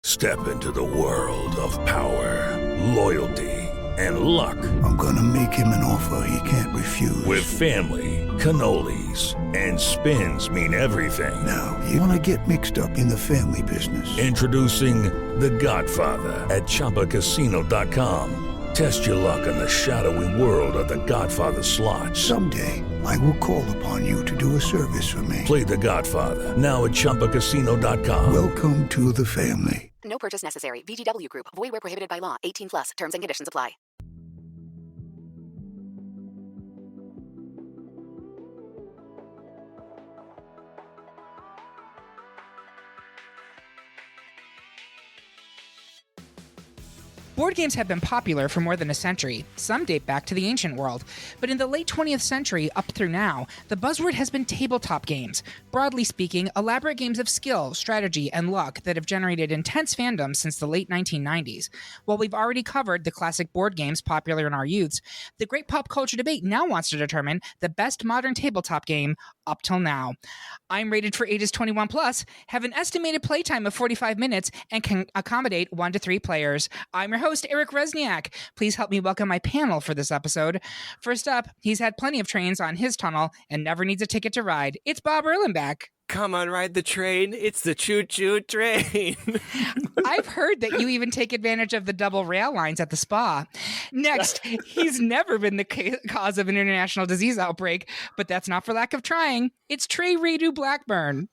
Step into the world of power, loyalty, and luck. I'm gonna make him an offer he can't refuse. With family, cannolis, and spins mean everything. Now, you wanna get mixed up in the family business. Introducing The Godfather at ChumbaCasino.com. Test your luck in the shadowy world of The Godfather slot. Someday, I will call upon you to do a service for me. Play The Godfather now at ChumbaCasino.com. Welcome to the family. No purchase necessary. VGW Group. Void where prohibited by law. 18 plus. Terms and conditions apply. Board games have been popular for more than a century. Some date back to the ancient world. But in the late 20th century up through now, the buzzword has been tabletop games. Broadly speaking, elaborate games of skill, strategy, and luck that have generated intense fandoms since the late 1990s. While we've already covered the classic board games popular in our youths, the great pop culture debate now wants to determine the best modern tabletop game up till now. I'm rated for ages 21 plus, have an estimated playtime of 45 minutes, and can accommodate 1 to 3 players. I'm your host, Eric Rezsnyak. Please help me welcome my panel for this episode. First up, he's had plenty of trains on his tunnel and never needs a ticket to ride. It's Bob Erlenback. Come on, ride the train. It's the choo-choo train. I've heard that you even take advantage of the double rail lines at the spa. Next, he's never been the cause of an international disease outbreak, but that's not for lack of trying. It's Trey Radu-Blackburn.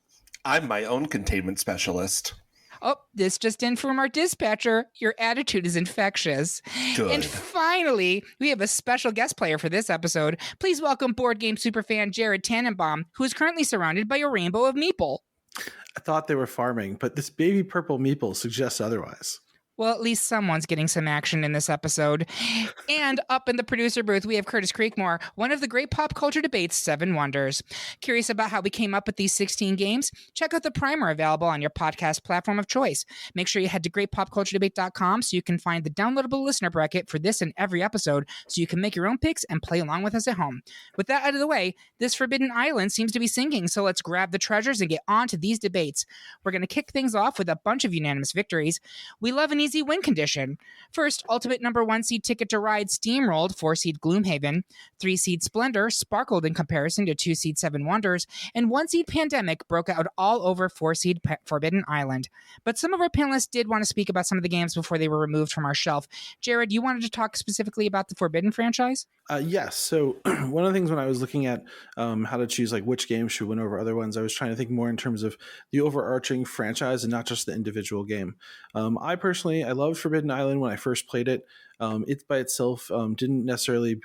I'm my own containment specialist. Oh, this just in from our dispatcher. Your attitude is infectious. Good. And finally, we have a special guest player for this episode. Please welcome board game superfan Jared Tannenbaum, who is currently surrounded by a rainbow of meeple. I thought they were farming, but this baby purple meeple suggests otherwise. Well, at least someone's getting some action in this episode. And up in the producer booth, we have Curtis Creekmore, one of the great pop culture debates, 7 Wonders. Curious about how we came up with these 16 games? Check out the primer available on your podcast platform of choice. Make sure you head to greatpopculturedebate.com so you can find the downloadable listener bracket for this and every episode so you can make your own picks and play along with us at home. With that out of the way, this Forbidden Island seems to be sinking, so let's grab the treasures and get on to these debates. We're going to kick things off with a bunch of unanimous victories. We love an easy win condition. First, ultimate number 1 seed Ticket to Ride steamrolled 4 seed Gloomhaven, 3 seed Splendor sparkled in comparison to 2 seed 7 Wonders, and 1 seed Pandemic broke out all over 4 seed Forbidden Island. But some of our panelists did want to speak about some of the games before they were removed from our shelf. Jared, you wanted to talk specifically about the Forbidden franchise? Yes. So one of the things when I was looking at how to choose like which games should win over other ones, I was trying to think more in terms of the overarching franchise and not just the individual game. I loved Forbidden Island when I first played it. It by itself didn't necessarily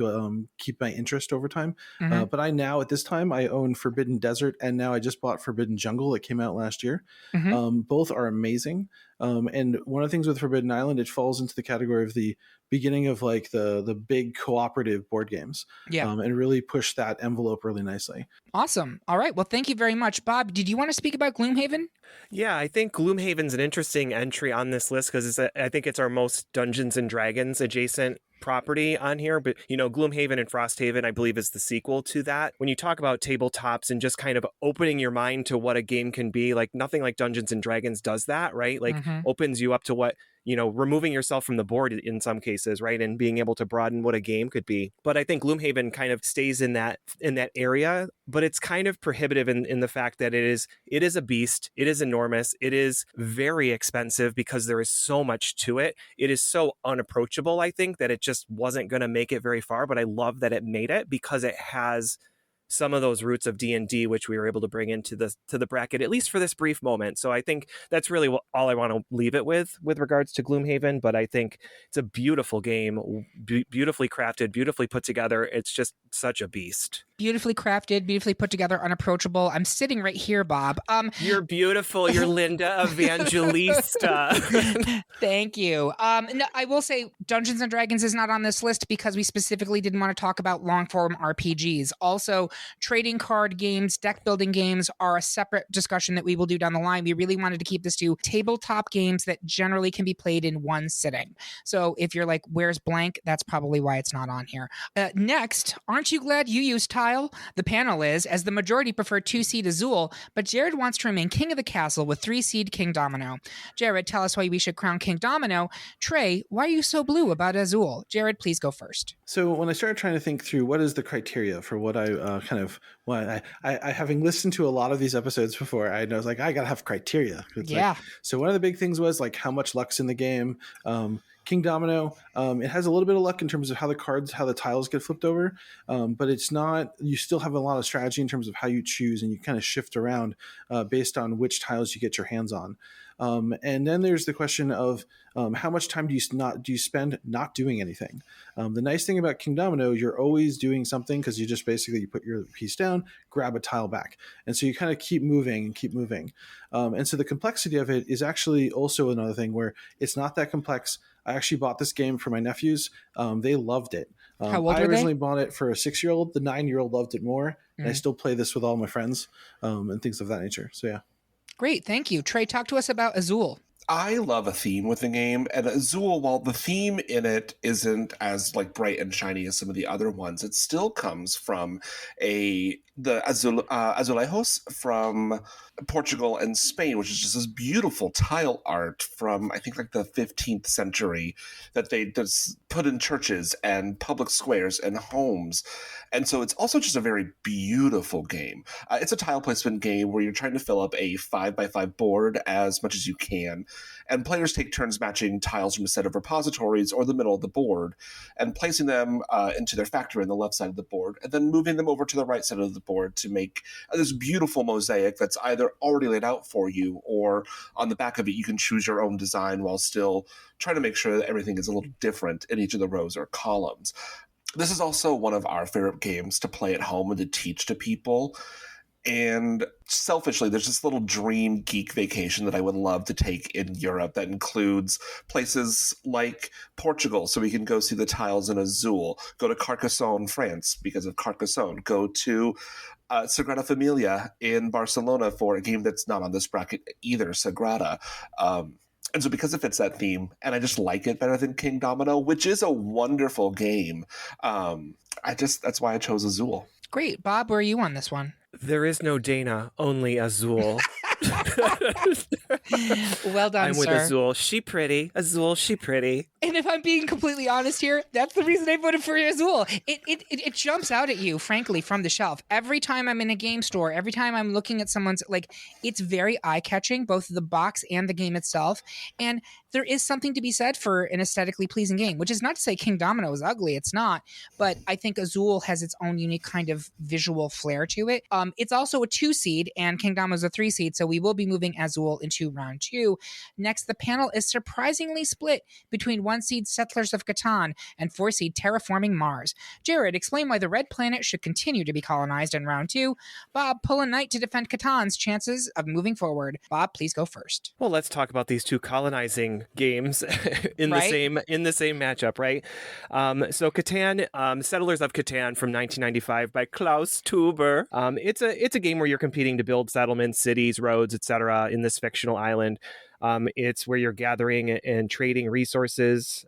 keep my interest over time. Mm-hmm. But I now, at this time, I own Forbidden Desert, and now I just bought Forbidden Jungle that came out last year. Mm-hmm. Both are amazing. And one of the things with Forbidden Island, it falls into the category of the beginning of like the big cooperative board games. Yeah. And really push that envelope really nicely. Awesome. All right. Well, thank you very much. Bob, did you want to speak about Gloomhaven? Yeah, I think Gloomhaven's an interesting entry on this list because I think it's our most Dungeons and Dragons adjacent property on here. But, you know, Gloomhaven and Frosthaven, I believe, is the sequel to that. When you talk about tabletops and just kind of opening your mind to what a game can be, like nothing like Dungeons and Dragons does that, right? Like opens you up to what, you know, removing yourself from the board in some cases, right? And being able to broaden what a game could be. But I think Gloomhaven kind of stays in that area, but it's kind of prohibitive in the fact that it is a beast. It is enormous. It is very expensive because there is so much to it. It is so unapproachable, I think, that it just wasn't going to make it very far. But I love that it made it because it has some of those roots of D&D, which we were able to bring into the bracket, at least for this brief moment. So I think that's really all I want to leave it with regards to Gloomhaven. But I think it's a beautiful game, beautifully crafted, beautifully put together. It's just such a beast. Beautifully crafted, beautifully put together, unapproachable. I'm sitting right here, Bob. You're beautiful. You're Linda Evangelista. Thank you. No, I will say Dungeons and Dragons is not on this list because we specifically didn't want to talk about long-form RPGs. Also, Trading card games, deck building games are a separate discussion that we will do down the line. We really wanted to keep this to tabletop games that generally can be played in one sitting. So if you're like, where's blank? That's probably why it's not on here. Next, aren't you glad you used Tile? The panel is, as the majority prefer 2-seed Azul, but Jared wants to remain king of the castle with 3-seed Kingdomino. Jared, tell us why we should crown Kingdomino. Trey, why are you so blue about Azul? Jared, please go first. So when I started trying to think through what is the criteria for what I I having listened to a lot of these episodes before, I was like, I gotta have criteria. So one of the big things was like how much luck's in the game. Kingdomino, it has a little bit of luck in terms of how the tiles get flipped over, but it's not, you still have a lot of strategy in terms of how you choose and you kind of shift around based on which tiles you get your hands on. And then there's the question of how much time do you spend not doing anything? The nice thing about Kingdomino, you're always doing something because you just basically you put your piece down, grab a tile back. And so you kind of keep moving. And so the complexity of it is actually also another thing where it's not that complex. I actually bought this game for my nephews. They loved it. How old I were originally they? bought it for a 6-year-old. The 9-year-old loved it more. And I still play this with all my friends and things of that nature. So yeah. Great, thank you. Trey, talk to us about Azul. I love a theme with the game, and Azul, while the theme in it isn't as like bright and shiny as some of the other ones, it still comes from the azulejos from Portugal and Spain, which is just this beautiful tile art from I think like the 15th century that they just put in churches and public squares and homes. And so it's also just a very beautiful game. It's a tile placement game where you're trying to fill up a 5x5 board as much as you can. And players take turns matching tiles from a set of repositories or the middle of the board and placing them into their factory on the left side of the board and then moving them over to the right side of the board to make this beautiful mosaic that's either already laid out for you or on the back of it you can choose your own design while still trying to make sure that everything is a little different in each of the rows or columns. This is also one of our favorite games to play at home and to teach to people. And selfishly, there's this little dream geek vacation that I would love to take in Europe that includes places like Portugal, so we can go see the tiles in Azul, go to Carcasonne, France, because of Carcassonne, go to Sagrada Familia in Barcelona for a game that's not on this bracket either, Sagrada. And so because it fits that theme, and I just like it better than Kingdomino, which is a wonderful game, that's why I chose Azul. Great. Bob, where are you on this one? There is no Dana, only Azul. Well done, I'm with sir. Azul. She pretty. Azul, she pretty. And if I'm being completely honest here, that's the reason I voted for Azul. It jumps out at you, frankly, from the shelf. Every time I'm in a game store, every time I'm looking at someone's, like, it's very eye-catching, both the box and the game itself. And there is something to be said for an aesthetically pleasing game, which is not to say Kingdomino is ugly. It's not. But I think Azul has its own unique kind of visual flair to it. It's also a 2-seed, and Kingdomino is a 3-seed, so we will be moving Azul into round 2. Next, the panel is surprisingly split between 1-seed Settlers of Catan and 4-seed Terraforming Mars. Jared, explain why the red planet should continue to be colonized in round 2. Bob, pull a knight to defend Catan's chances of moving forward. Bob, please go first. Well, let's talk about these two colonizing games in the same matchup, right? So Catan, Settlers of Catan from 1995 by Klaus Tuber. It's a game where you're competing to build settlements, cities, roads, etc. in this fictional island. It's where you're gathering and trading resources,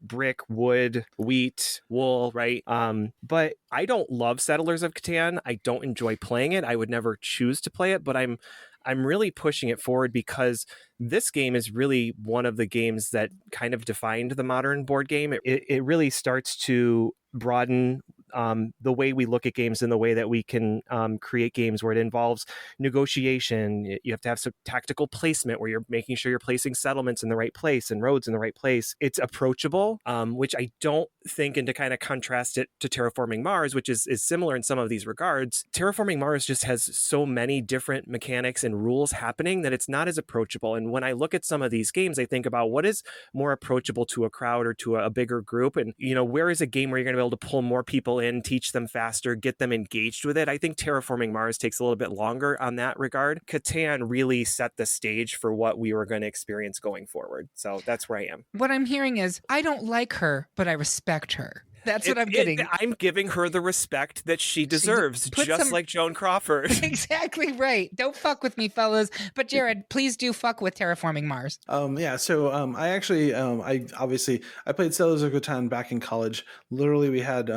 brick, wood, wheat, wool, right? But I don't love Settlers of Catan. I don't enjoy playing it. I would never choose to play it, but I'm really pushing it forward because this game is really one of the games that kind of defined the modern board game. It really starts to broaden the way we look at games and the way that we can create games where it involves negotiation. You have to have some tactical placement where you're making sure you're placing settlements in the right place and roads in the right place. It's approachable, which I don't think, and to kind of contrast it to Terraforming Mars, which is similar in some of these regards, Terraforming Mars just has so many different mechanics and rules happening that it's not as approachable. And when I look at some of these games, I think about what is more approachable to a crowd or to a bigger group. And, where is a game where you're going to be able to pull more people in, teach them faster, get them engaged with it? I think Terraforming Mars takes a little bit longer on that regard. Catan really set the stage for what we were going to experience going forward. So that's where I am. What I'm hearing is, I don't like her, but I respect her. That's what I'm getting. I'm giving her the respect that she deserves, like Joan Crawford. Exactly right. Don't fuck with me, fellas. But Jared, please do fuck with Terraforming Mars. I actually, I played Settlers of Catan back in college. Literally, we had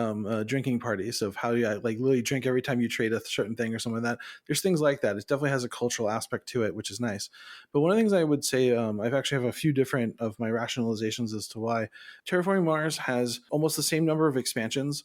drinking parties of how you literally drink every time you trade a certain thing or something like that. There's things like that. It definitely has a cultural aspect to it, which is nice. But one of the things I would say, I've actually have a few different of my rationalizations as to why Terraforming Mars has almost the same number of expansions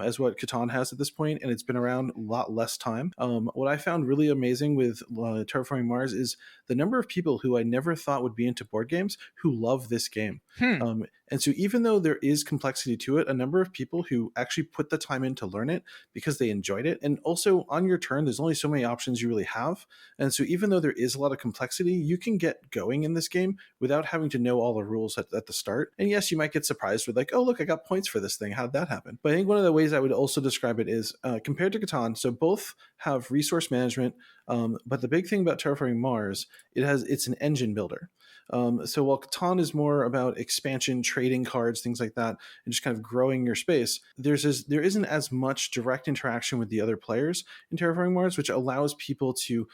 as what Catan has at this point, and it's been around a lot less time. What I found really amazing with Terraforming Mars is the number of people who I never thought would be into board games who love this game. And so even though there is complexity to it, a number of people who actually put the time in to learn it because they enjoyed it. And also on your turn, there's only so many options you really have. And so even though there is a lot of complexity, you can get going in this game without having to know all the rules at the start. And yes, you might get surprised with oh, look, I got points for this thing. How'd that happen? But I think one of the ways I would also describe it is compared to Catan, so both have resource management, but the big thing about Terraforming Mars, it's an engine builder. So while Catan is more about expansion, trading cards, things like that, and just kind of growing your space, there isn't as much direct interaction with the other players in Terraforming Mars, which allows people to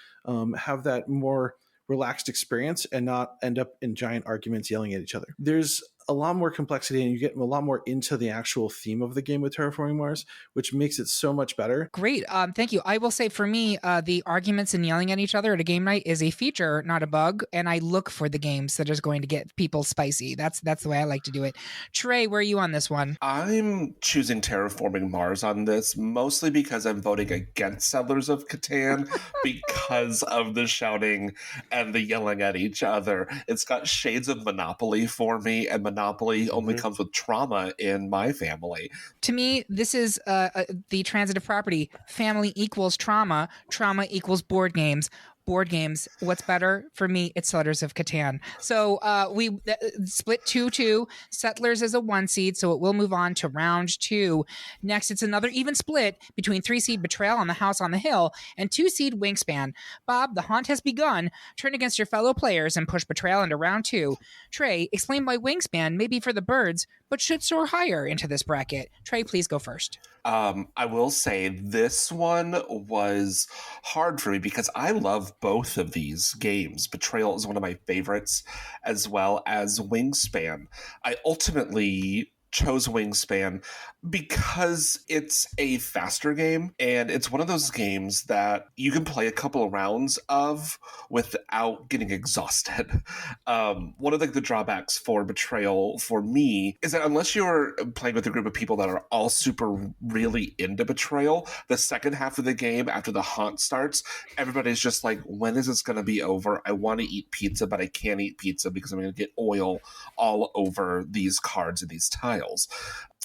have that more relaxed experience and not end up in giant arguments yelling at each other. There's a lot more complexity and you get a lot more into the actual theme of the game with Terraforming Mars, which makes it so much better. Great. Thank you. I will say for me, the arguments and yelling at each other at a game night is a feature, not a bug. And I look for the games that is going to get people spicy. That's the way I like to do it. Trey, where are you on this one? I'm choosing Terraforming Mars on this, mostly because I'm voting against Settlers of Catan because of the shouting and the yelling at each other. It's got shades of Monopoly for me, and Monopoly only comes with trauma in my family. To me, this is the transitive property. Family equals trauma. Trauma equals board games. Board games, what's better for me? It's Settlers of Catan. So we split 2-2. Settlers is a 1 seed, so it will move on to round 2. Next, it's another even split between 3 seed Betrayal on the House on the Hill and 2 seed Wingspan. Bob, the haunt has begun. Turn against your fellow players and push Betrayal into round 2. Trey, explain why Wingspan may be for the birds, but should soar higher into this bracket. Trey, please go first. I will say this one was hard for me because I love both of these games. Betrayal is one of my favorites, as well as Wingspan. I ultimately chose Wingspan because it's a faster game, and it's one of those games that you can play a couple of rounds of without getting exhausted. One of the drawbacks for Betrayal for me is that unless you're playing with a group of people that are all super really into Betrayal, the second half of the game after the haunt starts, everybody's just like, when is this going to be over? I want to eat pizza, but I can't eat pizza because I'm going to get oil all over these cards and these tiles.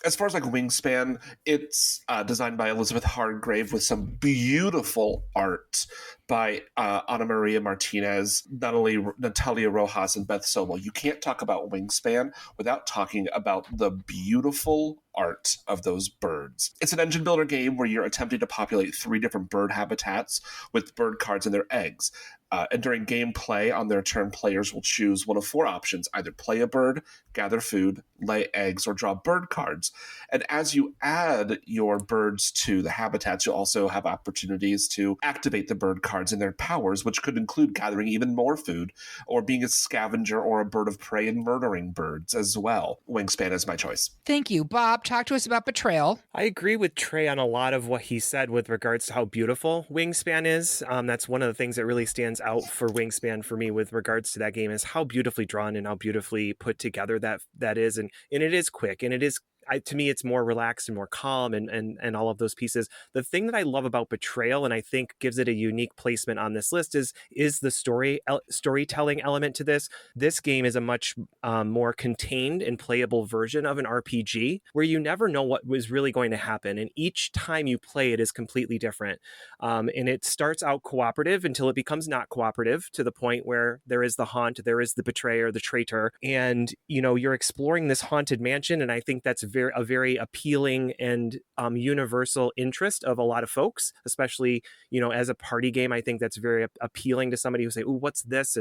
As far as Wingspan, it's designed by Elizabeth Hargrave with some beautiful art by Ana Maria Martinez, not only Natalia Rojas and Beth Sobel. You can't talk about Wingspan without talking about the beautiful art of those birds. It's an engine builder game where you're attempting to populate 3 different bird habitats with bird cards and their eggs. And during gameplay, on their turn, players will choose one of 4 options: either play a bird, gather food, lay eggs, or draw bird cards. And as you add your birds to the habitats, you'll also have opportunities to activate the bird cards and their powers, which could include gathering even more food, or being a scavenger or a bird of prey and murdering birds as well. Wingspan is my choice. Thank you. Bob, talk to us about Betrayal. I agree with Trey on a lot of what he said with regards to how beautiful Wingspan is. That's one of the things that really stands out for Wingspan for me with regards to that game, is how beautifully drawn and how beautifully put together that is. And it is quick, and it is, to me, it's more relaxed and more calm and all of those pieces. The thing that I love about Betrayal, and I think gives it a unique placement on this list, is the storytelling element to this. This game is a much more contained and playable version of an RPG where you never know what was really going to happen. And each time you play it is completely different. And it starts out cooperative until it becomes not cooperative, to the point where there is the haunt, there is the betrayer, the traitor, and you're exploring this haunted mansion. And I think that's a very appealing and universal interest of a lot of folks, especially, as a party game. I think that's very appealing to somebody who say, "Oh, what's this?"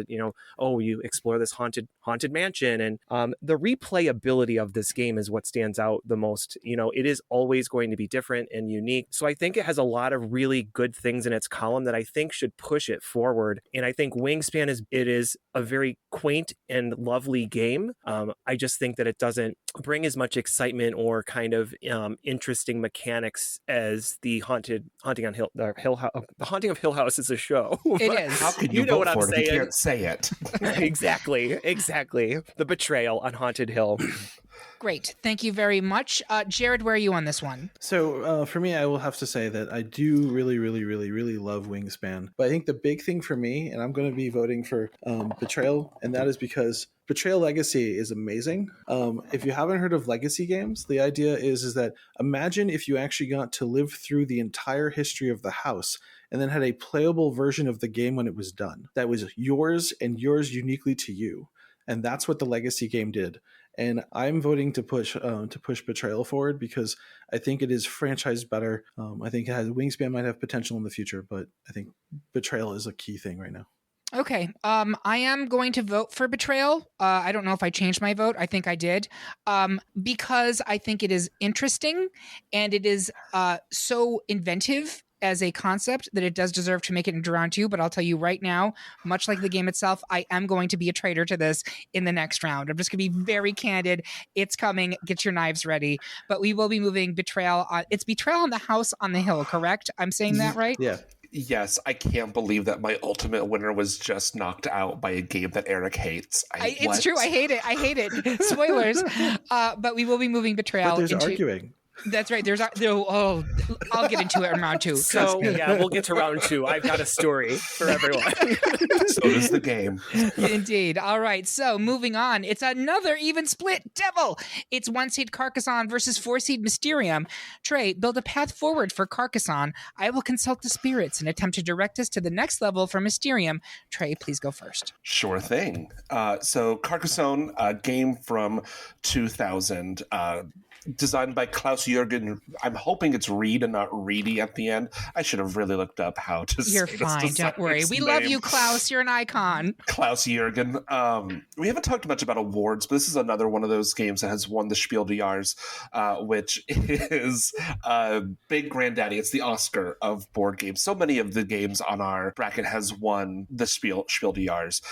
Oh, you explore this haunted mansion. And the replayability of this game is what stands out the most. It is always going to be different and unique. So I think it has a lot of really good things in its column that I think should push it forward. And I think Wingspan is a very quaint and lovely game. I just think that it doesn't bring as much excitement or kind of interesting mechanics as the Haunting of Hill House is a show. It is. How could you know vote what I'm for it if you saying? can't say it? Exactly. The Betrayal on Haunted Hill. Great. Thank you very much. Jared, where are you on this one? So for me, I will have to say that I do really, really, really, really love Wingspan. But I think the big thing for me, and I'm going to be voting for Betrayal, and that is because Betrayal Legacy is amazing. If you haven't heard of legacy games, the idea is that imagine if you actually got to live through the entire history of the house and then had a playable version of the game when it was done. That was yours and yours uniquely to you. And that's what the legacy game did. And I'm voting to push Betrayal forward because I think it is franchised better. I think it has Wingspan might have potential in the future, but I think Betrayal is a key thing right now. Okay. I am going to vote for Betrayal. I don't know if I changed my vote. I think I did. Because I think it is interesting and it is so inventive as a concept that it does deserve to make it into round 2. But I'll tell you right now, much like the game itself, I am going to be a traitor to this in the next round. I'm just going to be very candid. It's coming. Get your knives ready. But we will be moving Betrayal. It's Betrayal on the House on the Hill, correct? I'm saying that right? Yeah. Yes, I can't believe that my ultimate winner was just knocked out by a game that Eric hates. It's true. I hate it. Spoilers. But we will be moving Betrayal. But there's arguing. That's right. I'll get into it in round 2. So yeah, we'll get to round 2. I've got a story for everyone. So does the game. Indeed. All right. So moving on, it's another even split devil. It's 1-seed Carcasonne versus 4-seed Mysterium. Trey, build a path forward for Carcasonne. I will consult the spirits and attempt to direct us to the next level for Mysterium. Trey, please go first. Sure thing. So Carcasonne, a game from 2000, designed by Klaus Jürgen. I'm hoping it's Reed and not Reedy at the end. I should have really looked up how to You're say fine. this Don't worry. We love you, Klaus. You're an icon. Klaus Jürgen. We haven't talked much about awards, but this is another one of those games that has won the Spiel des Jahres, which is big granddaddy. It's the Oscar of board games. So many of the games on our bracket has won the Spiel des Jahres.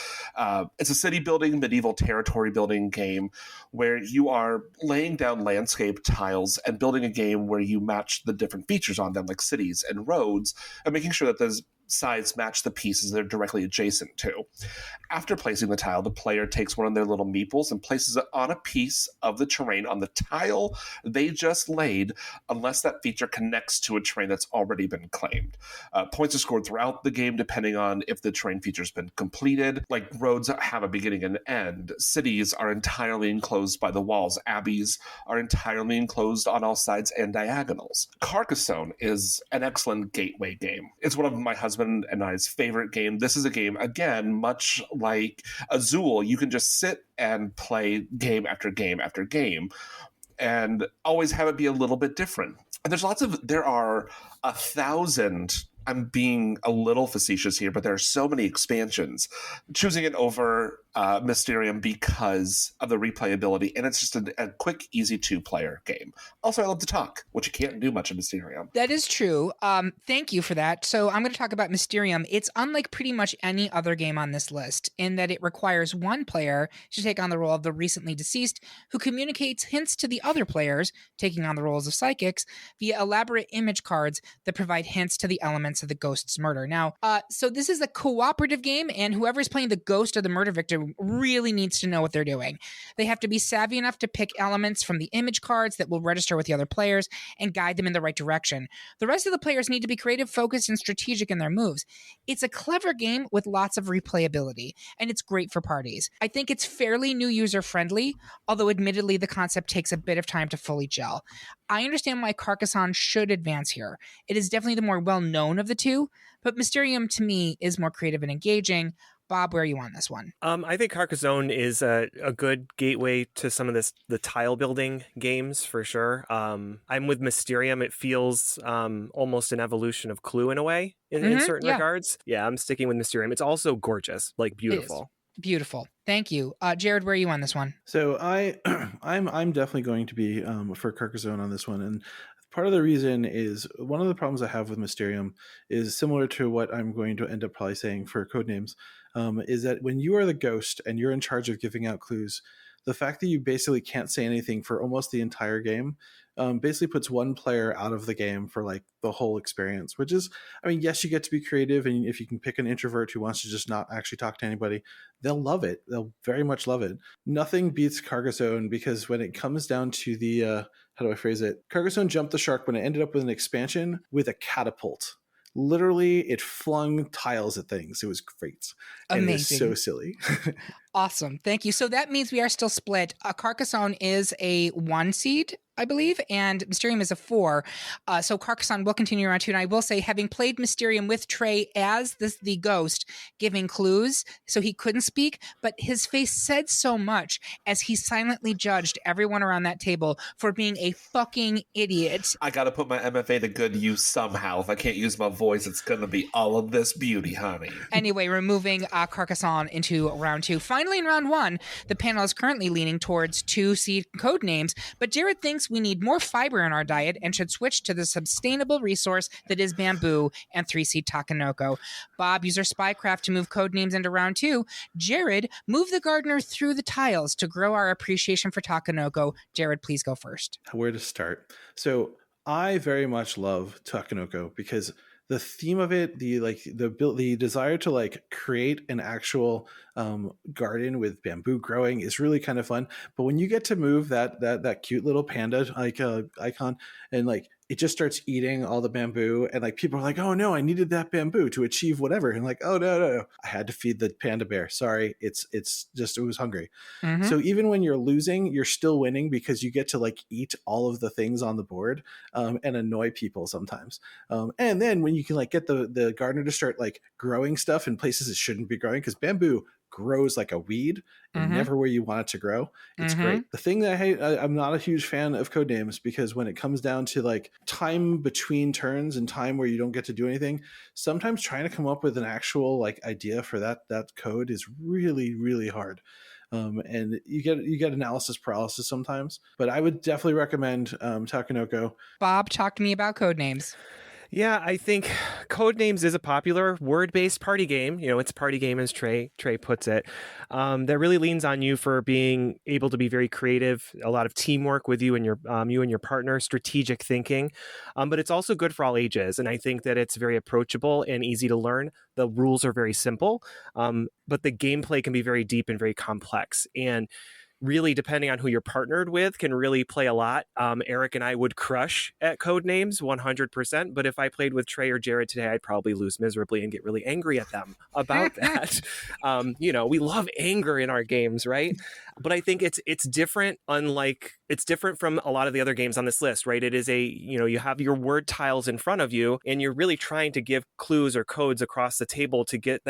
It's a city building, medieval territory building game where you are laying down landscape tiles and building a game where you match the different features on them, like cities and roads, and making sure that those sides match the pieces they're directly adjacent to. After placing the tile, the player takes one of their little meeples and places it on a piece of the terrain on the tile they just laid, unless that feature connects to a terrain that's already been claimed. Points are scored throughout the game depending on if the terrain feature's been completed. Like roads have a beginning and end. Cities are entirely enclosed by the walls. Abbeys are entirely enclosed on all sides and diagonals. Carcassonne is an excellent gateway game. It's one of my husband and I's favorite game. This is a game, again, much like Azul, you can just sit and play game after game after game and always have it be a little bit different. And there are 1,000, I'm being a little facetious here, but there are so many expansions. Choosing it over Mysterium because of the replayability, and it's just a quick, easy 2-player game. Also, I love to talk, which you can't do much in Mysterium. That is true. Thank you for that. So I'm going to talk about Mysterium. It's unlike pretty much any other game on this list in that it requires one player to take on the role of the recently deceased who communicates hints to the other players, taking on the roles of psychics, via elaborate image cards that provide hints to the elements of the ghost's murder. Now, so this is a cooperative game, and whoever's playing the ghost of the murder victim really needs to know what they're doing. They have to be savvy enough to pick elements from the image cards that will register with the other players and guide them in the right direction. The rest of the players need to be creative, focused, and strategic in their moves. It's a clever game with lots of replayability, and it's great for parties. I think it's fairly new user-friendly, although admittedly the concept takes a bit of time to fully gel. I understand why Carcasonne should advance here. It is definitely the more well-known of the two, but Mysterium to me is more creative and engaging. Bob, where are you on this one? I think Carcasonne is a good gateway to some of the tile building games for sure. I'm with Mysterium. It feels almost an evolution of Clue in a way in certain regards. Yeah, I'm sticking with Mysterium. It's also gorgeous, like beautiful. Beautiful. Thank you. Jared, where are you on this one? So I'm definitely going to be for Carcasonne on this one. And part of the reason is one of the problems I have with Mysterium is similar to what I'm going to end up probably saying for Codenames, is that when you are the ghost and you're in charge of giving out clues, the fact that you basically can't say anything for almost the entire game basically puts one player out of the game for like the whole experience, which is, I mean, yes, you get to be creative. And if you can pick an introvert who wants to just not actually talk to anybody, they'll love it. They'll very much love it. Nothing beats Carcasonne because when it comes down to the, how do I phrase it? Carcasonne jumped the shark when it ended up with an expansion with a catapult. Literally, it flung tiles at things. It was great. Amazing. And it was so silly. Awesome. Thank you. So that means we are still split. Carcassonne is a 1 seed, I believe, and Mysterium is a 4. So Carcassonne will continue around 2. And I will say, having played Mysterium with Trey as the ghost, giving clues so he couldn't speak, but his face said so much as he silently judged everyone around that table for being a fucking idiot. I got to put my MFA to good use somehow. If I can't use my voice, it's going to be all of this beauty, honey. Anyway, we're moving Carcassonne into round 2. Finally, in round 1, the panel is currently leaning towards 2-seed Codenames, but Jared thinks we need more fiber in our diet and should switch to the sustainable resource that is bamboo and 3-seed Takenoko. Bob, use our spycraft to move Codenames into round 2. Jared, move the gardener through the tiles to grow our appreciation for Takenoko. Jared, please go first. Where to start? So I very much love Takenoko because the theme of it, the desire to like create an actual garden with bamboo growing is really kind of fun. But when you get to move that cute little panda icon and like it just starts eating all the bamboo and like people are like, oh no, I needed that bamboo to achieve whatever, and like, oh no, I had to feed the panda bear. Sorry, it's just it was hungry. Mm-hmm. So even when you're losing, you're still winning because you get to like eat all of the things on the board and annoy people sometimes. And then when you can like get the gardener to start like growing stuff in places it shouldn't be growing, because bamboo grows like a weed and never where you want it to grow. It's great. The thing that I hate, I'm not a huge fan of Codenames because when it comes down to like time between turns and time where you don't get to do anything, sometimes trying to come up with an actual like idea for that code is really, really hard. And you get analysis paralysis sometimes, but I would definitely recommend Takenoko. Bob, talk to me about Codenames. Yeah, I think Codenames is a popular word-based party game. You know, it's a party game as Trey puts it. That really leans on you for being able to be very creative, a lot of teamwork with you and your partner, strategic thinking. But it's also good for all ages. And I think that it's very approachable and easy to learn. The rules are very simple, but the gameplay can be very deep and very complex. And really, depending on who you're partnered with, can really play a lot. Eric and I would crush at Codenames 100%, but if I played with Trey or Jared today, I'd probably lose miserably and get really angry at them about that. We love anger in our games, right? But I think it's different, it's different from a lot of the other games on this list, right? It is you have your word tiles in front of you, and you're really trying to give clues or codes across the table to get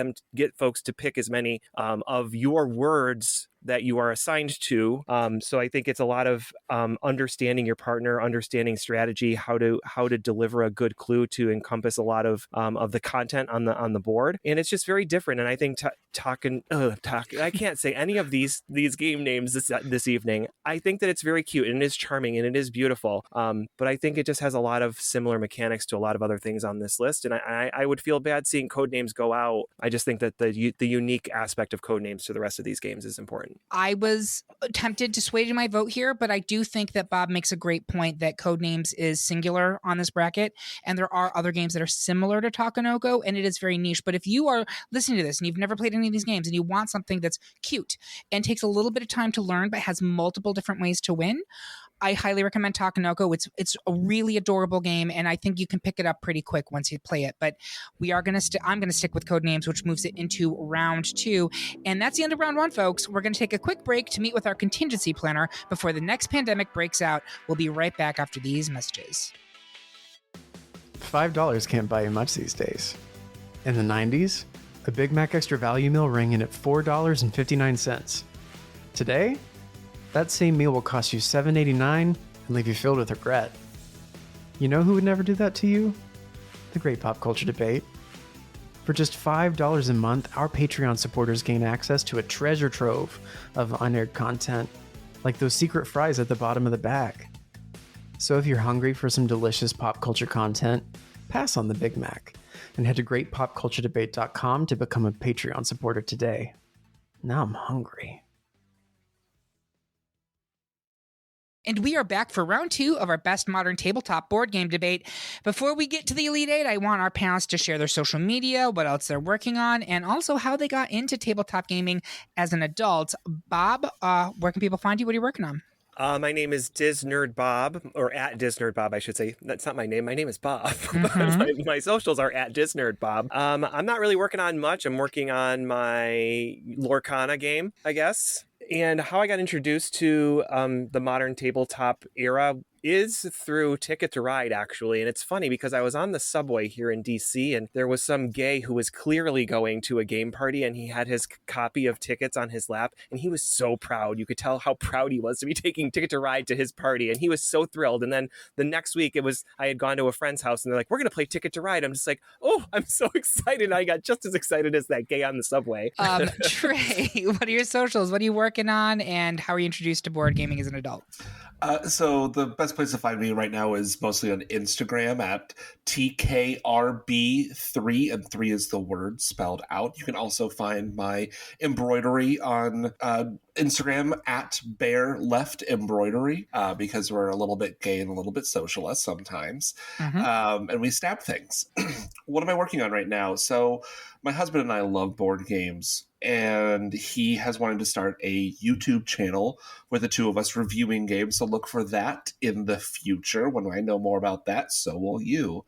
folks to pick as many of your words that you are assigned to. So I think it's a lot of understanding your partner, understanding strategy, how to deliver a good clue to encompass a lot of the content on the board. And it's just very different. And I think I can't say any of these game names this evening. I think that it's very cute and it is charming and it is beautiful. But I think it just has a lot of similar mechanics to a lot of other things on this list. And I would feel bad seeing Codenames go out. I just think that the unique aspect of Codenames to the rest of these games is important. I was tempted to sway to my vote here, but I do think that Bob makes a great point that Codenames is singular on this bracket, and there are other games that are similar to Takenoko, and it is very niche. But if you are listening to this and you've never played any of these games and you want something that's cute and takes a little bit of time to learn but has multiple different ways to win, I highly recommend Takenoko. It's a really adorable game, and I think you can pick it up pretty quick once you play it. But I'm gonna stick with Codenames, which moves it into round 2, and that's the end of round 1, folks. We're gonna take a quick break to meet with our contingency planner before the next pandemic breaks out. We'll be right back after these messages. $5 can't buy you much these days. In the 90s, the Big Mac Extra Value Meal rang in at $4.59. Today, that same meal will cost you $7.89 and leave you filled with regret. You know who would never do that to you? The Great Pop Culture Debate. For just $5 a month, our Patreon supporters gain access to a treasure trove of unaired content, like those secret fries at the bottom of the bag. So if you're hungry for some delicious pop culture content, pass on the Big Mac and head to greatpopculturedebate.com to become a Patreon supporter today. Now I'm hungry. And we are back for round 2 of our best modern tabletop board game debate. Before we get to the Elite 8, I want our panelists to share their social media, what else they're working on, and also how they got into tabletop gaming as an adult. Bob, where can people find you? What are you working on? My name is DizNerdBob, or at DizNerdBob, I should say. That's not my name. My name is Bob. Mm-hmm. my socials are at DizNerdBob. I'm not really working on much. I'm working on my Lorcana game, I guess. And how I got introduced to the modern tabletop era is through Ticket to Ride, actually. And it's funny because I was on the subway here in DC and there was some gay who was clearly going to a game party and he had his copy of tickets on his lap and he was so proud. You could tell how proud he was to be taking Ticket to Ride to his party and he was so thrilled. And then the next week I had gone to a friend's house and they're like, we're going to play Ticket to Ride. I'm just like, oh, I'm so excited. I got just as excited as that gay on the subway. Trey, what are your socials? What are you working on and how are you introduced to board gaming as an adult? So the best place to find me right now is mostly on Instagram at TKRB3, and 3 is the word spelled out. You can also find my embroidery on Instagram at Bear Left Embroidery, because we're a little bit gay and a little bit socialist sometimes. Mm-hmm. And we stab things. What am I working on right now? So my husband and I love board games, and he has wanted to start a YouTube channel with the two of us reviewing games. So look for that in the future. When I know more about that, so will you.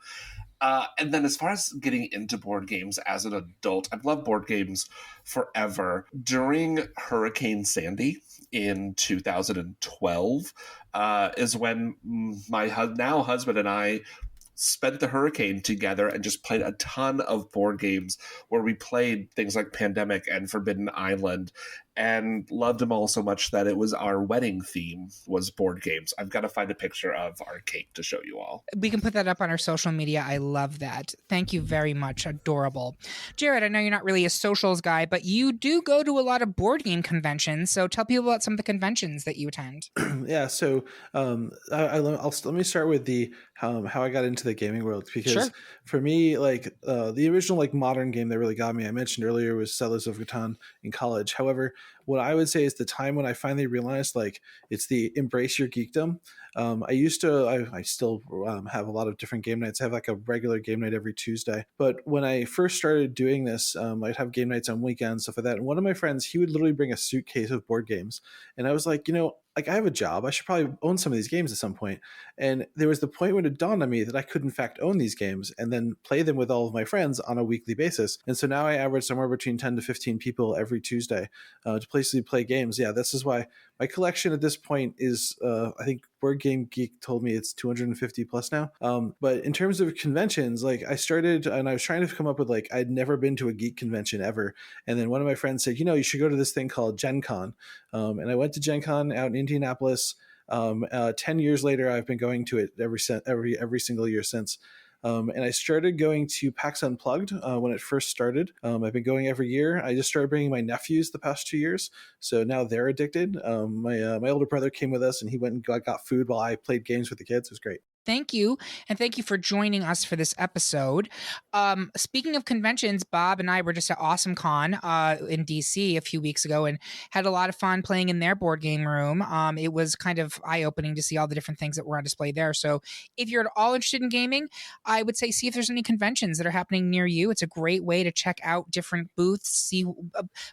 And then as far as getting into board games as an adult, I've loved board games forever. During Hurricane Sandy in 2012 is when my now husband and I spent the hurricane together and just played a ton of board games where we played things like Pandemic and Forbidden Island and loved them all so much that it was our wedding theme was board games. I've got to find a picture of our cake to show you all. We can put that up on our social media. I love that. Thank you very much. Adorable. Jared, I know you're not really a socials guy, but you do go to a lot of board game conventions. So tell people about some of the conventions that you attend. Yeah. So let me start with the how I got into the gaming world, because for me, like the original like modern game that really got me, I mentioned earlier, was Settlers of Catan in college. However, what I would say is the time when I finally realized like it's the embrace your geekdom. I still have a lot of different game nights. I have like a regular game night every Tuesday. But when I first started doing this, I'd have game nights on weekends, stuff like that. And one of my friends, he would literally bring a suitcase of board games. And I was like, like I have a job. I should probably own some of these games at some point. And there was the point when it dawned on me that I could in fact own these games and then play them with all of my friends on a weekly basis. And so now I average somewhere between 10 to 15 people every Tuesday to basically play games. Yeah, this is why my collection at this point is, I think Board Game Geek told me it's 250 plus now. But in terms of conventions, like I started and I was trying to come up with like, I'd never been to a geek convention ever. And then one of my friends said, you should go to this thing called Gen Con. And I went to Gen Con out in Indianapolis. 10 years later, I've been going to it every single year since. And I started going to PAX Unplugged when it first started. I've been going every year. I just started bringing my nephews the past 2 years, so now they're addicted. My older brother came with us, and he went and got food while I played games with the kids. It was great. Thank you. And thank you for joining us for this episode. Speaking of conventions, Bob and I were just at Awesome Con in DC a few weeks ago and had a lot of fun playing in their board game room. It was kind of eye-opening to see all the different things that were on display there. So if you're at all interested in gaming, I would say see if there's any conventions that are happening near you. It's a great way to check out different booths, see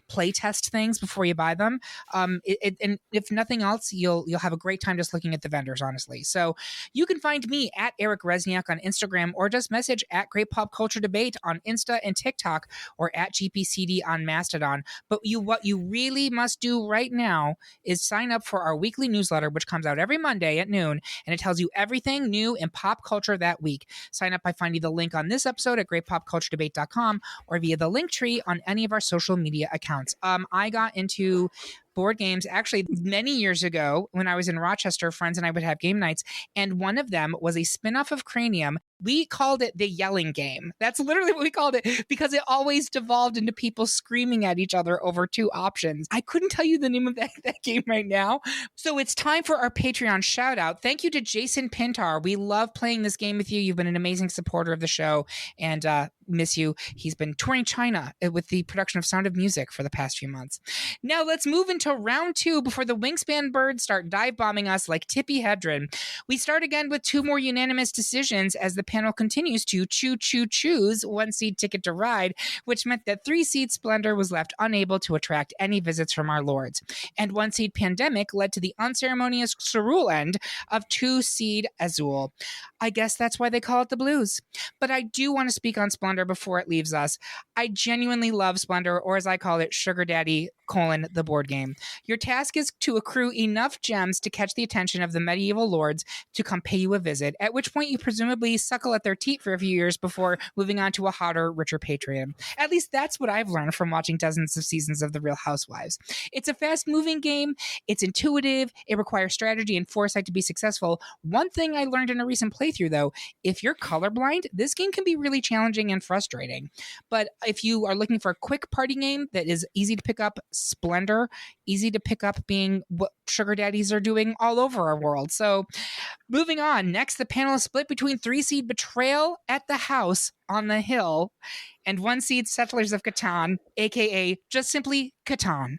play test things before you buy them. And if nothing else, you'll have a great time just looking at the vendors, honestly. So you can find find me at Eric Rezsnyak on Instagram, or just message at Great Pop Culture Debate on Insta and TikTok, or at GPCD on Mastodon. But what you really must do right now is sign up for our weekly newsletter, which comes out every Monday at noon, and it tells you everything new in pop culture that week. Sign up by finding the link on this episode at greatpopculturedebate.com or via the link tree on any of our social media accounts. I got into board games actually many years ago when I was in Rochester. Friends and I would have game nights, and one of them was a spin-off of Cranium. We called it the yelling game. That's literally what we called it, because it always devolved into people screaming at each other over two options. I couldn't tell you the name of that game right now. So it's time for our Patreon shout out. Thank you to Jason Pintar. We love playing this game with you. You've been an amazing supporter of the show, and miss you. He's been touring China with the production of Sound of Music for the past few months. Now let's move into round two before the Wingspan birds start dive bombing us like Tippi Hedren. We start again with two more unanimous decisions as the panel continues to choose one seed Ticket to Ride, which meant that 3 seed Splendor was left unable to attract any visits from our lords. And 1 seed Pandemic led to the unceremonious Cerule end of 2 seed Azul. I guess that's why they call it the Blues. But I do want to speak on Splendor before it leaves us. I genuinely love Splendor, or as I call it, Sugar Daddy, the board game. Your task is to accrue enough gems to catch the attention of the medieval lords to come pay you a visit, at which point you presumably suckle at their teat for a few years before moving on to a hotter, richer patron. At least that's what I've learned from watching dozens of seasons of The Real Housewives. It's a fast-moving game. It's intuitive. It requires strategy and foresight to be successful. One thing I learned in a recent playthrough, though, if you're colorblind, this game can be really challenging and frustrating. But if you are looking for a quick party game that is easy to pick up, Splendor, easy to pick up, being what sugar daddies are doing all over our world. So moving on, next the panel is split between 3 seed Betrayal at the House on the Hill and 1 seed Settlers of Catan, aka just simply Catan.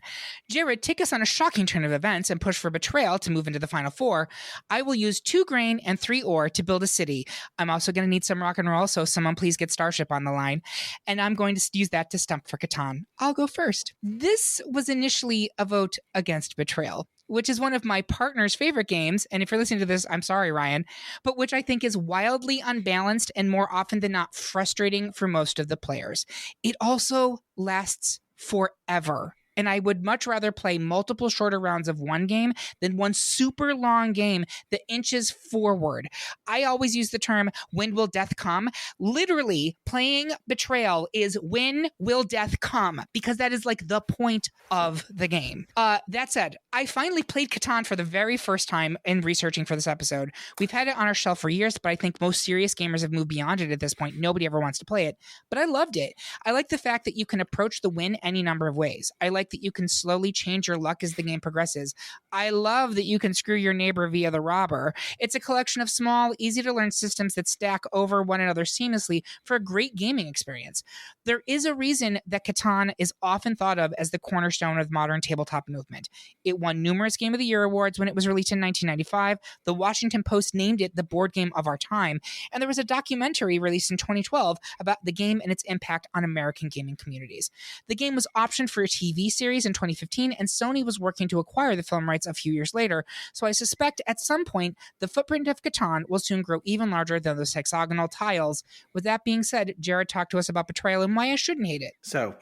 Jared, take us on a shocking turn of events and push for Betrayal to move into the final 4. I will use 2 grain and 3 ore to build a city. I'm also going to need some rock and roll, so someone please get Starship on the line. And I'm going to use that to stump for Catan. I'll go first. This was initially a vote against Betrayal, which is one of my partner's favorite games. And if you're listening to this, I'm sorry, Ryan, but which I think is wildly unbalanced and more often than not frustrating for most of the players. It also lasts forever. And I would much rather play multiple shorter rounds of one game than one super long game that inches forward. I always use the term, when will death come? Literally, playing Betrayal is when will death come? Because that is like the point of the game. That said, I finally played Catan for the very first time in researching for this episode. We've had it on our shelf for years, but I think most serious gamers have moved beyond it at this point. Nobody ever wants to play it, but I loved it. I like the fact that you can approach the win any number of ways. I like that you can slowly change your luck as the game progresses. I love that you can screw your neighbor via the robber. It's a collection of small, easy-to-learn systems that stack over one another seamlessly for a great gaming experience. There is a reason that Catan is often thought of as the cornerstone of modern tabletop movement. It won numerous Game of the Year awards when it was released in 1995. The Washington Post named it the board game of our time, and there was a documentary released in 2012 about the game and its impact on American gaming communities. The game was optioned for a TV series in 2015, and Sony was working to acquire the film rights a few years later, so I suspect at some point the footprint of Catan will soon grow even larger than those hexagonal tiles. With that being said, Jared, talk to us about Betrayal and why I shouldn't hate it. So,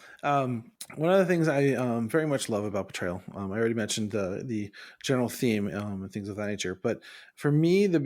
one of the things I very much love about Betrayal, I already mentioned the general theme and things of that nature, but for me, the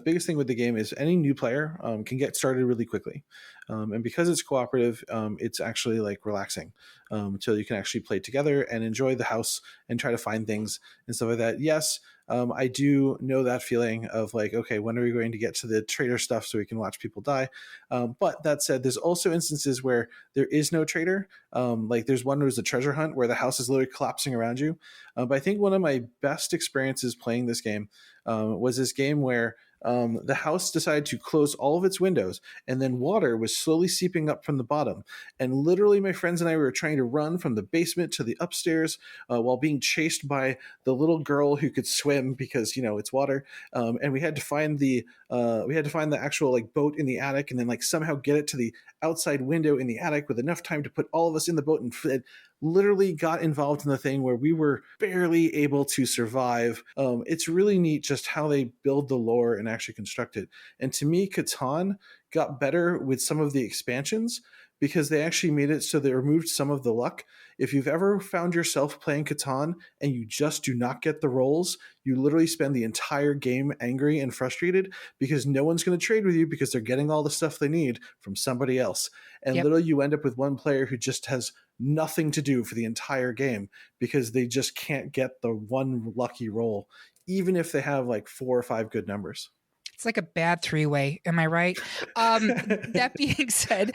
biggest thing with the game is any new player can get started really quickly. And because it's cooperative, it's actually like relaxing until you can actually play together and enjoy the house and try to find things and stuff like that. Yes, I do know that feeling of like, okay, when are we going to get to the traitor stuff so we can watch people die? But that said, there's also instances where there is no traitor. Like there's one where there's a treasure hunt where the house is literally collapsing around you. But I think one of my best experiences playing this game was this game where the house decided to close all of its windows, and then water was slowly seeping up from the bottom. And literally, my friends and I were trying to run from the basement to the upstairs while being chased by the little girl who could swim because it's water. And we had to find the actual like boat in the attic, and then like somehow get it to the outside window in the attic with enough time to put all of us in the boat. And literally got involved in the thing where we were barely able to survive. It's really neat just how they build the lore and actually construct it. And to me, Catan got better with some of the expansions because they actually made it so they removed some of the luck. If you've ever found yourself playing Catan and you just do not get the rolls, you literally spend the entire game angry and frustrated because no one's going to trade with you because they're getting all the stuff they need from somebody else. And literally you end up with one player who just has nothing to do for the entire game because they just can't get the one lucky roll, even if they have like 4 or 5 good numbers. It's like a bad 3-way. Am I right? That being said,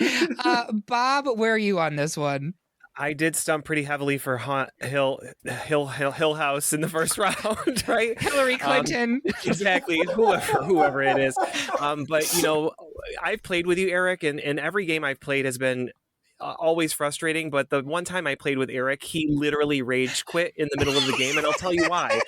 Bob, where are you on this one? I did stump pretty heavily for Hill House in the first round, right? Hillary Clinton. Exactly. Whoever it is. But, you know, I've played with you, Eric, and every game I've played has been always frustrating. But the one time I played with Eric, he literally rage quit in the middle of the game. And I'll tell you why.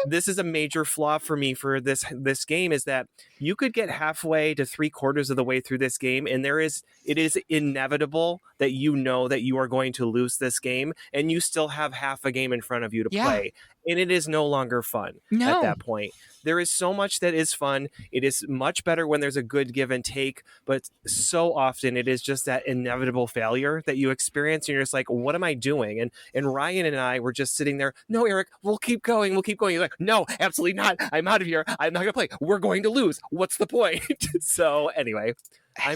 This is a major flaw for me for this game is that you could get halfway to 3/4 of the way through this game and it is inevitable that you know that you are going to lose this game and you still have half a game in front of you to play. And it is no longer fun at that point. There is so much that is fun. It is much better when there's a good give and take, but so often it is just that inevitable failure that you experience and you're just like, what am I doing? And Ryan and I were just sitting there, no, Eric, we'll keep going. You're like, no, absolutely not. I'm out of here. I'm not going to play. We're going to lose. What's the point? So anyway.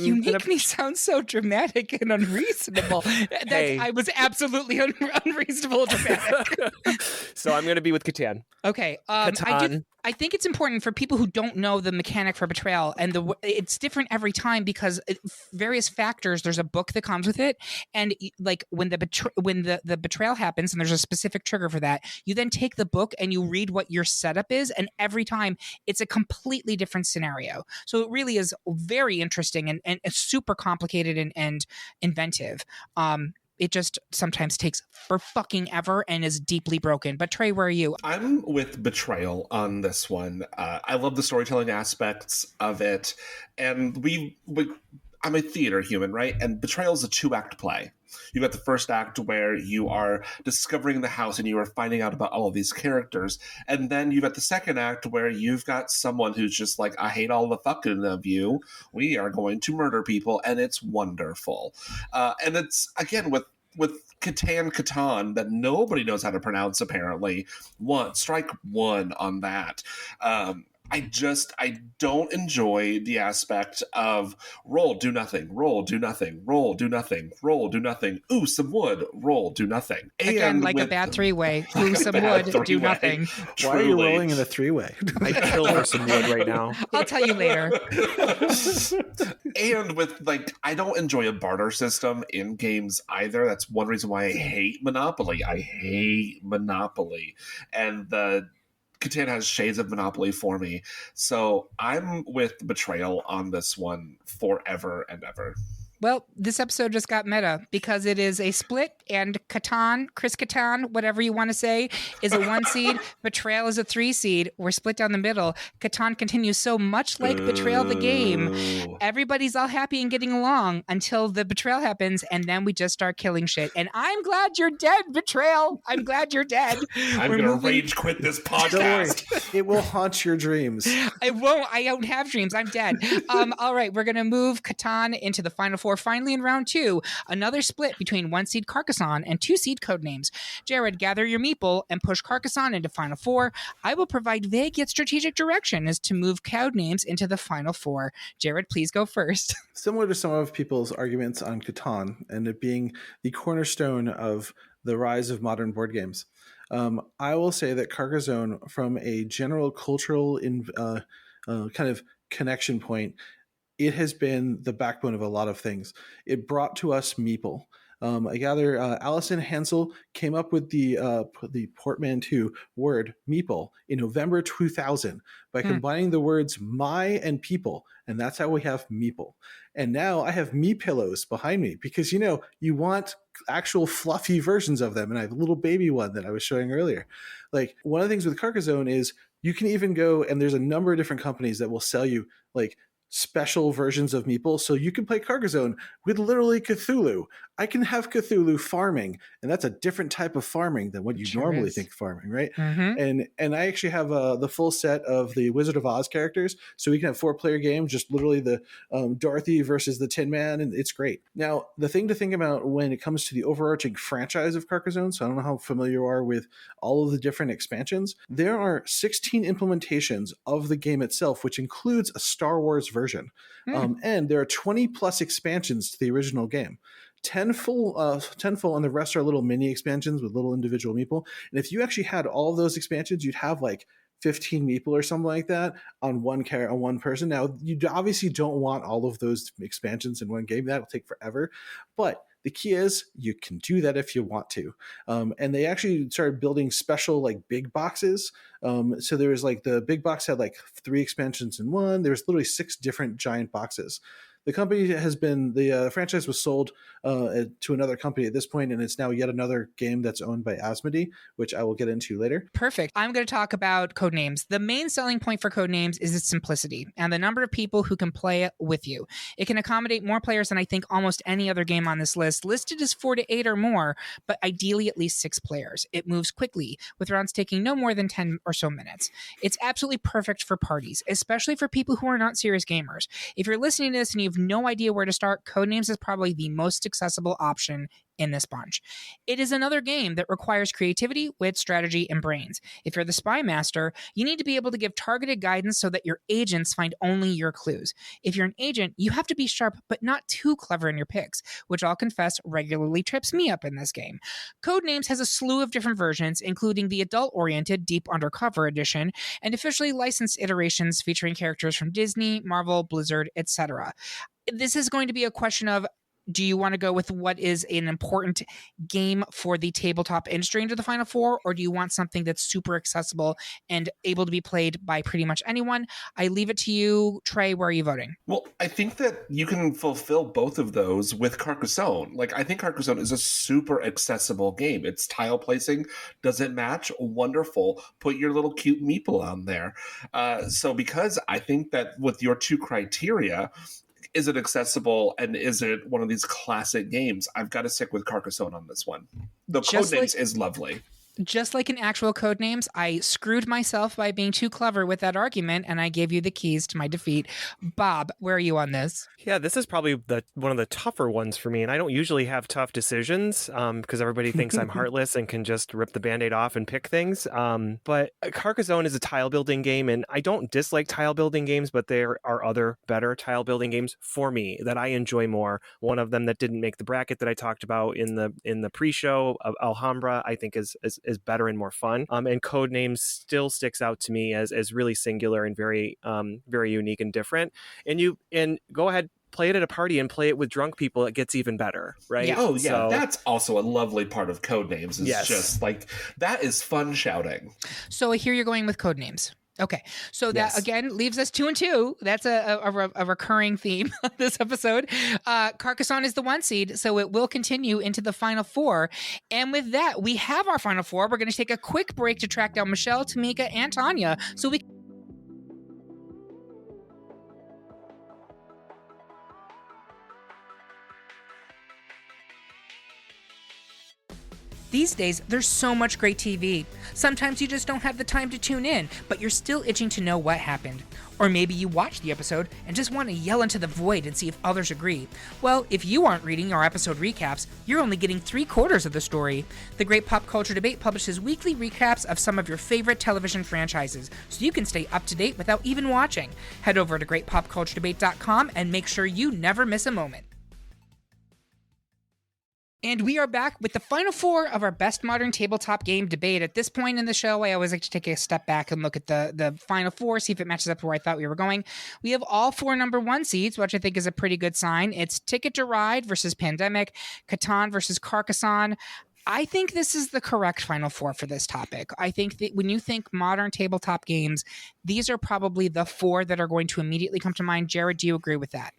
You make me sound so dramatic and unreasonable. I was absolutely unreasonable and dramatic. So I'm going to be with Catan. Okay. I think it's important for people who don't know the mechanic for Betrayal, and it's different every time because various factors. There's a book that comes with it, and like when the betrayal happens, and there's a specific trigger for that, you then take the book and you read what your setup is, and every time it's a completely different scenario. So it really is very interesting and super complicated and inventive. It just sometimes takes for fucking ever and is deeply broken. But Trey, where are you? I'm with Betrayal on this one. I love the storytelling aspects of it. And I'm a theater human, right? And Betrayal is a 2-act play. You got the first act where you are discovering the house and you are finding out about all of these characters. And then you've got the second act where you've got someone who's just like, I hate all the fucking of you. We are going to murder people. And it's wonderful. And it's, again, with Catan that nobody knows how to pronounce, apparently. Strike one on that. I don't enjoy the aspect of roll, do nothing, roll, do nothing, roll, do nothing, roll, do nothing. Ooh, some wood, roll, do nothing. Again, like a bad 3-way. Ooh, some wood, do nothing. Why are you rolling in a 3-way? I killed for some wood right now. I'll tell you later. And with, I don't enjoy a barter system in games either. That's one reason why I hate Monopoly. And the Catan has shades of Monopoly for me. So I'm with Betrayal on this one forever and ever. Well, this episode just got meta because it is a split, and Catan, Chris Catan, whatever you want to say, is a 1 seed. Betrayal is a 3 seed. We're split down the middle. Catan continues so much like Betrayal the game. Everybody's all happy and getting along until the betrayal happens, and then we just start killing shit. And I'm glad you're dead, Betrayal. I'm glad you're dead. I'm going to rage quit this podcast. Don't worry. It will haunt your dreams. I won't. I don't have dreams. I'm dead. All right, we're going to move Catan into the final 4. Finally, in round 2, another split between 1 seed Carcasonne and 2 seed Codenames. Jared, gather your meeple and push Carcasonne into final 4. I will provide vague yet strategic direction as to move Codenames into the final 4. Jared, please go first. Similar to some of people's arguments on Catan and it being the cornerstone of the rise of modern board games, I will say that Carcasonne, from a general cultural kind of connection point, it has been the backbone of a lot of things. It brought to us meeple. I gather Allison Hansel came up with the portmanteau word meeple in November 2000 by combining the words my and people, and that's how we have meeple. And now I have me pillows behind me because you want actual fluffy versions of them, and I have a little baby one that I was showing earlier. Like, one of the things with Carcasonne is you can even go, and there's a number of different companies that will sell you like special versions of meeple, so you can play Carcasonne with literally Cthulhu. I can have Cthulhu farming, and that's a different type of farming than what you normally think farming, right? And I actually have the full set of the Wizard of Oz characters, so we can have 4-player games, just literally the Dorothy versus the Tin Man, and it's great. Now, the thing to think about when it comes to the overarching franchise of Carcasonne, so I don't know how familiar you are with all of the different expansions, there are 16 implementations of the game itself, which includes a Star Wars version. And there are 20 plus expansions to the original game. 10 full, and the rest are little mini expansions with little individual meeple. And if you actually had all of those expansions, you'd have like 15 meeple or something like that on one person. Now, you obviously don't want all of those expansions in one game. That'll take forever. But the key is you can do that if you want to. And they actually started building special like big boxes. So there was like the big box had like 3 expansions in one. There's literally 6 different giant boxes. The company has been, the franchise was sold to another company at this point, and it's now yet another game that's owned by Asmodee, which I will get into later. Perfect. I'm going to talk about Codenames. The main selling point for Codenames is its simplicity and the number of people who can play it with you. It can accommodate more players than I think almost any other game on this list. Listed as 4 to 8 or more, but ideally at least 6 players. It moves quickly, with rounds taking no more than 10 or so minutes. It's absolutely perfect for parties, especially for people who are not serious gamers. If you're listening to this and you have no idea where to start, Codenames is probably the most accessible option in this bunch. It is another game that requires creativity, wit, strategy, and brains. If you're the spy master, you need to be able to give targeted guidance so that your agents find only your clues. If you're an agent, you have to be sharp but not too clever in your picks, which I'll confess regularly trips me up in this game. Codenames has a slew of different versions, including the adult-oriented Deep Undercover edition and officially licensed iterations featuring characters from Disney, Marvel, Blizzard, etc. This is going to be a question of, do you want to go with what is an important game for the tabletop industry into the Final Four, or do you want something that's super accessible and able to be played by pretty much anyone? I leave it to you, Trey. Where are you voting? Well, I think that you can fulfill both of those with Carcasonne. Like, I think Carcasonne is a super accessible game. Its tile placing doesn't match. Wonderful. Put your little cute meeple on there. So because I think that with your 2 criteria, is it accessible and is it one of these classic games? I've got to stick with Carcasonne on this one. The Codenames is lovely. Just like in actual Codenames, I screwed myself by being too clever with that argument, and I gave you the keys to my defeat. Bob, where are you on this? Yeah, this is probably one of the tougher ones for me, and I don't usually have tough decisions because everybody thinks I'm heartless and can just rip the Band-Aid off and pick things. But Carcasonne is a tile-building game, and I don't dislike tile-building games, but there are other better tile-building games for me that I enjoy more. One of them that didn't make the bracket that I talked about in the pre-show of Alhambra, I think is better and more fun. And Codenames still sticks out to me as really singular and very unique and different. And go ahead, play it at a party and play it with drunk people. It gets even better, right? Yeah. Oh yeah, so, that's also a lovely part of Codenames. It's just like, that is fun shouting. So I hear you're going with Codenames. Okay, so that again leaves us 2 and 2. That's a recurring theme of this episode. Carcasonne is the 1 seed, so it will continue into the Final Four. And with that, we have our Final Four. We're going to take a quick break to track down Michelle, Tamika, and Tanya, so we. These days, there's so much great TV. Sometimes you just don't have the time to tune in, but you're still itching to know what happened. Or maybe you watched the episode and just want to yell into the void and see if others agree. Well, if you aren't reading our episode recaps, you're only getting 3/4 of the story. The Great Pop Culture Debate publishes weekly recaps of some of your favorite television franchises, so you can stay up to date without even watching. Head over to greatpopculturedebate.com and make sure you never miss a moment. And we are back with the Final Four of our Best Modern Tabletop Game debate. At this point in the show, I always like to take a step back and look at the Final Four, see if it matches up to where I thought we were going. We have all 4 number 1 seeds, which I think is a pretty good sign. It's Ticket to Ride versus Pandemic, Catan versus Carcasonne. I think this is the correct Final Four for this topic. I think that when you think modern tabletop games, these are probably the 4 that are going to immediately come to mind. Jared, do you agree with that?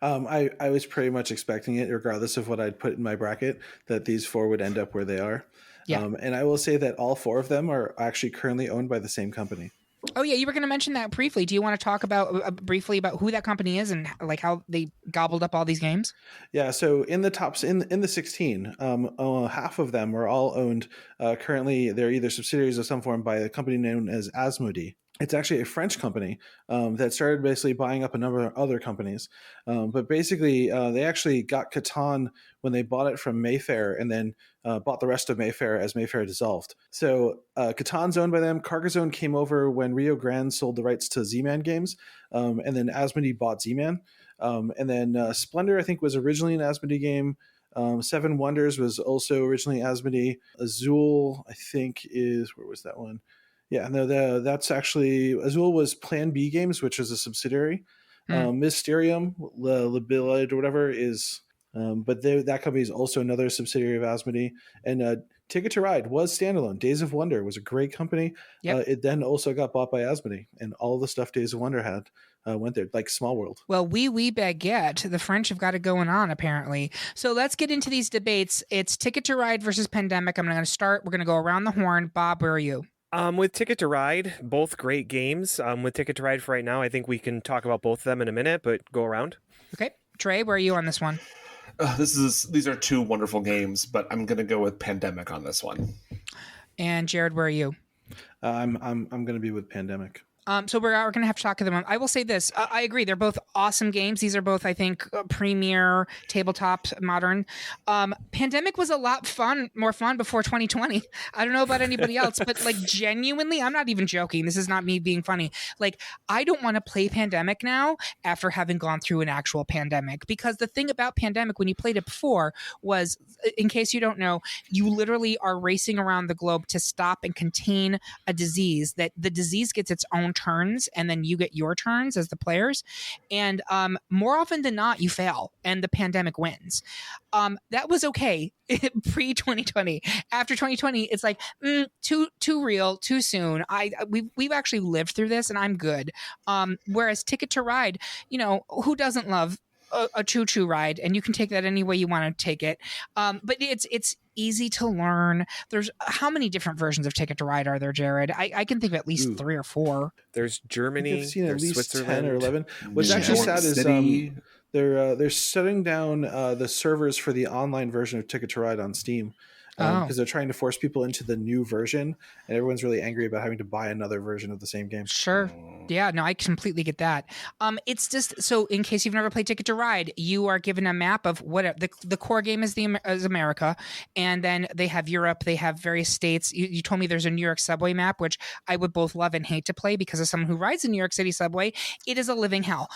I was pretty much expecting it, regardless of what I'd put in my bracket, that these 4 would end up where they are. Yeah. And I will say that all 4 of them are actually currently owned by the same company. Oh yeah, you were going to mention that briefly. Do you want to talk about briefly about who that company is and like how they gobbled up all these games? Yeah, so in the tops in the 16, half of them are all owned. Currently, they're either subsidiaries of some form by a company known as Asmodee. It's actually a French company that started basically buying up a number of other companies. But basically, they actually got Catan when they bought it from Mayfair, and then bought the rest of Mayfair as Mayfair dissolved. So Catan's owned by them. Carcasonne came over when Rio Grande sold the rights to Z-Man games, and then Asmodee bought Z-Man. And then Splendor, I think, was originally an Asmodee game. Seven Wonders was also originally Asmodee. Azul, I think, where was that one? Yeah, no, that's actually, Azul was Plan B Games, which is a subsidiary. Mysterium, Libilid or whatever is, that company is also another subsidiary of Asmodee. And Ticket to Ride was standalone. Days of Wonder was a great company. Yep. It then also got bought by Asmodee, and all the stuff Days of Wonder had went there, like Small World. Well, oui baguette. The French have got it going on, apparently. So let's get into these debates. It's Ticket to Ride versus Pandemic. I'm going to start. We're going to go around the horn. Bob, where are you? With Ticket to Ride, both great games. With Ticket to Ride for right now, I think we can talk about both of them in a minute, but go around. Okay. Trey, where are you on this one? These are two wonderful games, but I'm going to go with Pandemic on this one. And Jared, where are you? I'm going to be with Pandemic. So we're going to have to talk to them. I will say this. I agree. They're both awesome games. These are both, I think, premier tabletop modern. Pandemic was a lot more fun before 2020. I don't know about anybody else, but like genuinely, I'm not even joking. This is not me being funny. Like, I don't want to play Pandemic now after having gone through an actual pandemic, because the thing about Pandemic when you played it before was, in case you don't know, you literally are racing around the globe to stop and contain a disease. That the disease gets its own turns, and then you get your turns as the players, and more often than not you fail and the pandemic wins. That was okay pre 2020. After 2020, it's like too real, too soon. We've actually lived through this, and I'm good. Whereas Ticket to Ride, who doesn't love a choo-choo ride, and you can take that any way you want to take it. But it's easy to learn. There's how many different versions of Ticket to Ride are there, Jared? I can think of at least 3 or 4. There's Germany. I've seen at there's least Switzerland. 10 or 11. What's actually sad is they're shutting down the servers for the online version of Ticket to Ride on Steam. Because they're trying to force people into the new version, and everyone's really angry about having to buy another version of the same game. Sure. Yeah, no, I completely get that. It's just, so in case you've never played Ticket to Ride, you are given a map of what the core game is America, and then they have Europe, they have various states. You told me there's a New York subway map, which I would both love and hate to play, because as someone who rides the New York City subway, it is a living hell.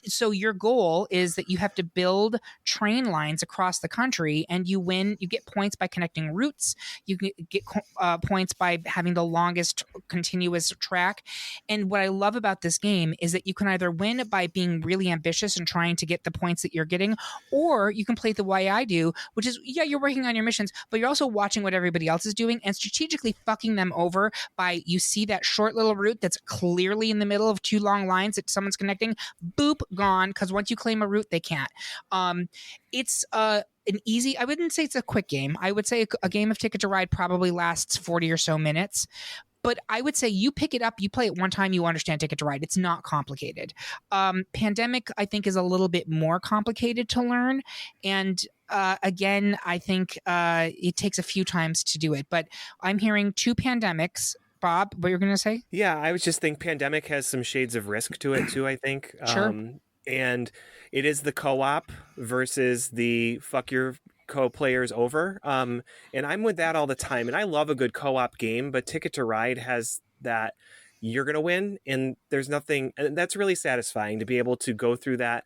So your goal is that you have to build train lines across the country, and you get points by connecting routes. You get points by having the longest continuous track. And what I love about this game is that you can either win by being really ambitious and trying to get the points that you're getting, or you can play the way I do, which is, you're working on your missions, but you're also watching what everybody else is doing and strategically fucking them over by, you see that short little route that's clearly in the middle of 2 long lines that someone's connecting, boop, gone, because once you claim a route, they can't. It's an easy, I wouldn't say it's a quick game. I would say a game of Ticket to Ride probably lasts 40 or so minutes. But I would say you pick it up, you play it one time, you understand Ticket to Ride. It's not complicated. Pandemic, I think, is a little bit more complicated to learn. And again, I think it takes a few times to do it. But I'm hearing 2 Pandemics. Bob, what you're going to say? Yeah, I was just thinking Pandemic has some shades of risk to it too, I think. Sure. And it is the co-op versus the fuck your co-players over. And I'm with that all the time. And I love a good co-op game, but Ticket to Ride has that you're going to win. And there's nothing, and that's really satisfying to be able to go through that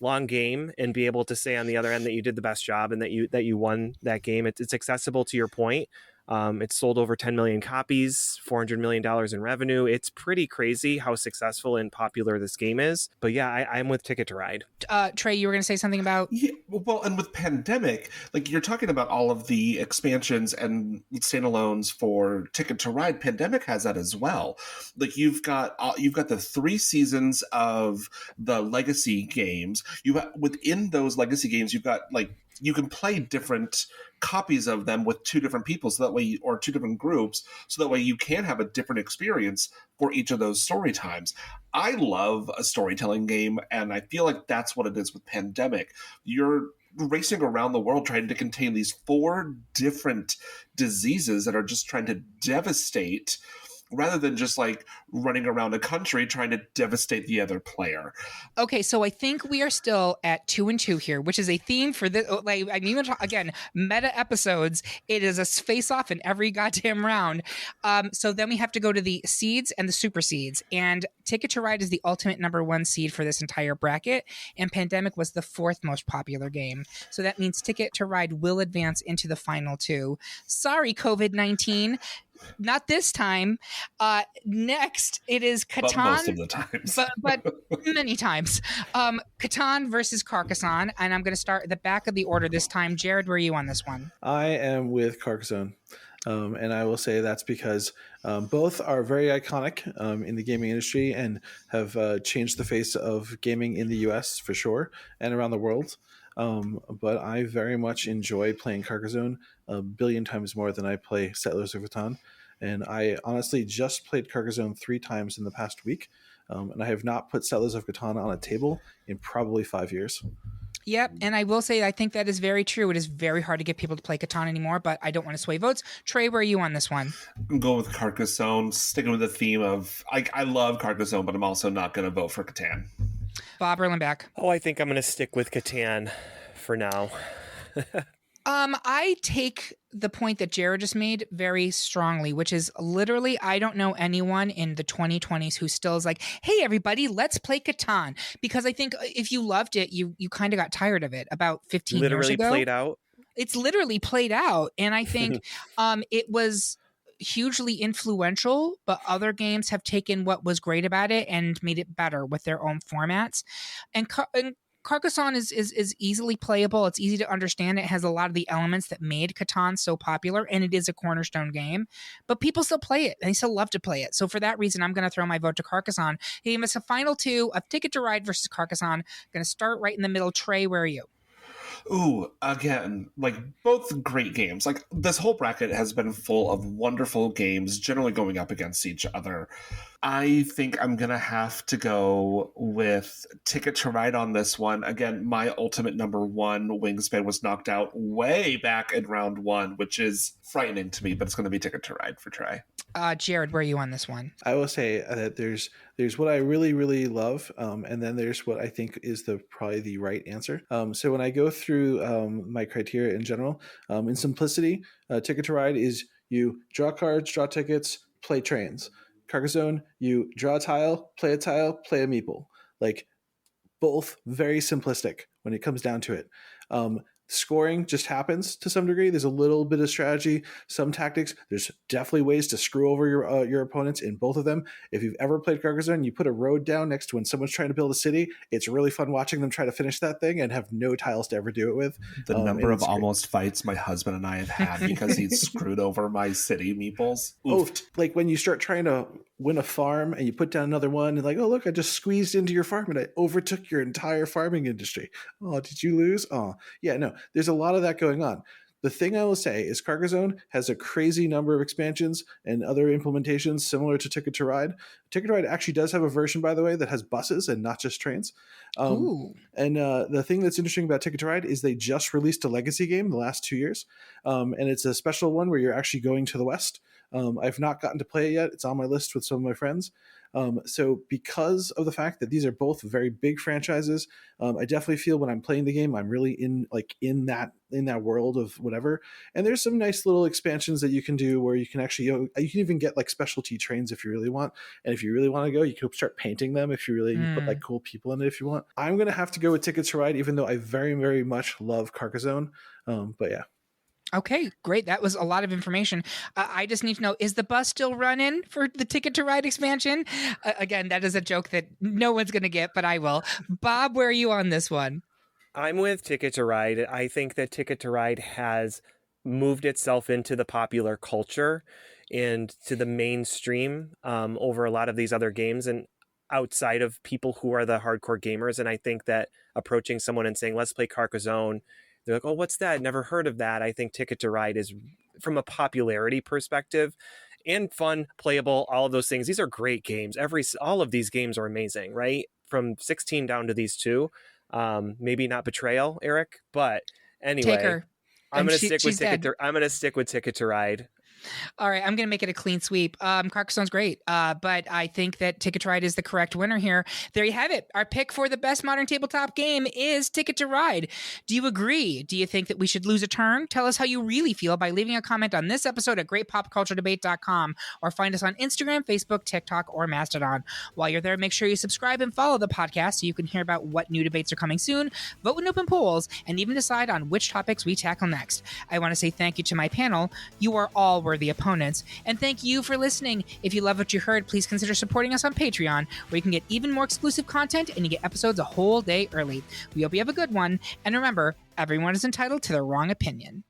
long game and be able to say on the other end that you did the best job and that you won that game. It's accessible, to your point. It's sold over 10 million copies, $400 million in revenue. It's pretty crazy how successful and popular this game is. But yeah, I'm with Ticket to Ride. Trey, you were going to say something about? Yeah, well, and with Pandemic, like you're talking about all of the expansions and standalones for Ticket to Ride. Pandemic has that as well. Like you've got the 3 seasons of the legacy games. Within those legacy games, you've got like you can play different copies of them with two different people, so that way, or two different groups, so that way you can have a different experience for each of those story times. I love a storytelling game, and I feel like that's what it is with Pandemic. You're racing around the world trying to contain these 4 different diseases that are just trying to devastate, rather than just like running around a country trying to devastate the other player. Okay, so I think we are still at 2 and 2 here, which is a theme for this. Like, I mean, again, meta episodes. It is a face-off in every goddamn round. So then we have to go to the seeds and the super seeds. And Ticket to Ride is the ultimate number 1 seed for this entire bracket, and Pandemic was the 4th most popular game. So that means Ticket to Ride will advance into the final 2. Sorry, COVID-19. Not this time. Next, it is Catan. But most of the times. but many times. Catan versus Carcasonne. And I'm going to start at the back of the order this time. Jared, where are you on this one? I am with Carcasonne. And I will say that's because both are very iconic in the gaming industry and have changed the face of gaming in the US for sure and around the world. But I very much enjoy playing Carcasonne a billion times more than I play Settlers of Catan. And I honestly just played Carcasonne 3 times in the past week. And I have not put Settlers of Catan on a table in probably 5 years. Yep, and I will say I think that is very true. It is very hard to get people to play Catan anymore, but I don't want to sway votes. Trey, where are you on this one? I'm going with Carcassonne, sticking with the theme of I love Carcassonne, but I'm also not going to vote for Catan. Bob Erlenback. Oh, I think I'm going to stick with Catan for now. I take the point that Jared just made very strongly, which is literally, I don't know anyone in the 2020s who still is like, hey, everybody, let's play Catan. Because I think if you loved it, you kind of got tired of it about 15 years ago. Literally played out. It's literally played out. And I think it was hugely influential, but other games have taken what was great about it and made it better with their own formats. And Carcasonne is easily playable. It's easy to understand. It has a lot of the elements that made Catan so popular, and it is a cornerstone game. But people still play it, and they still love to play it. So for that reason, I'm going to throw my vote to Carcasonne. Hey, it's a final 2 of Ticket to Ride versus Carcasonne. Going to start right in the middle. Trey, where are you? Ooh, again, like both great games. Like this whole bracket has been full of wonderful games, generally going up against each other. I think I'm going to have to go with Ticket to Ride on this one. Again, my ultimate number 1, Wingspan, was knocked out way back in round 1, which is frightening to me, but it's going to be Ticket to Ride for Trey. Jared, where are you on this one? I will say that there's what I really, really love, and then there's what I think is probably the right answer. So when I go through my criteria in general, in simplicity, Ticket to Ride is you draw cards, draw tickets, play trains. Carcasonne, you draw a tile, play a meeple. Like, both very simplistic when it comes down to it. Scoring just happens to some degree. There's a little bit of strategy, some tactics. There's definitely ways to screw over your opponents in both of them. If you've ever played Carcasonne, you put a road down next to when someone's trying to build a city. It's really fun watching them try to finish that thing and have no tiles to ever do it with. The number of almost fights my husband and I have had because he screwed over my city meeples. Oof. Oh, like when you start trying to win a farm and you put down another one and like, oh, look, I just squeezed into your farm and I overtook your entire farming industry. Oh, did you lose? Oh, yeah, no, there's a lot of that going on. The thing I will say is Carcasonne has a crazy number of expansions and other implementations similar to Ticket to Ride. Ticket to Ride actually does have a version, by the way, that has buses and not just trains. And the thing that's interesting about Ticket to Ride is they just released a legacy game the last 2 years. And it's a special one where you're actually going to the West. I've not gotten to play it yet. It's on my list with some of my friends. So because of the fact that these are both very big franchises, I definitely feel when I'm playing the game, I'm really in that world of whatever. And there's some nice little expansions that you can do where you can actually, you can even get like specialty trains if you really want. And if you really want to go, you can start painting them if you really put like cool people in it if you want. I'm going to have to go with Tickets to Ride, even though I very, very much love Carcasonne. But yeah. Okay, great. That was a lot of information. I just need to know, is the bus still running for the Ticket to Ride expansion? Again, that is a joke that no one's going to get, but I will. Bob, where are you on this one? I'm with Ticket to Ride. I think that Ticket to Ride has moved itself into the popular culture and to the mainstream over a lot of these other games and outside of people who are the hardcore gamers. And I think that approaching someone and saying, let's play Carcasonne, they're like, oh, what's that? Never heard of that. I think Ticket to Ride is, from a popularity perspective, and fun, playable, all of those things. These are great games. All of these games are amazing, right? From 16 down to these two. Maybe not Betrayal, Eric, but anyway, Take her. I'm going to stick with Ticket to Ride. All right, I'm going to make it a clean sweep. Carcasonne's great, but I think that Ticket to Ride is the correct winner here. There you have it. Our pick for the best modern tabletop game is Ticket to Ride. Do you agree? Do you think that we should lose a turn? Tell us how you really feel by leaving a comment on this episode at greatpopculturedebate.com or find us on Instagram, Facebook, TikTok, or Mastodon. While you're there, make sure you subscribe and follow the podcast so you can hear about what new debates are coming soon, vote in open polls, and even decide on which topics we tackle next. I want to say thank you to my panel. You are all worthy opponents, and thank you for listening. If you love what you heard, please consider supporting us on Patreon, where you can get even more exclusive content and you get episodes a whole day early. We hope you have a good one, and remember, everyone is entitled to their wrong opinion.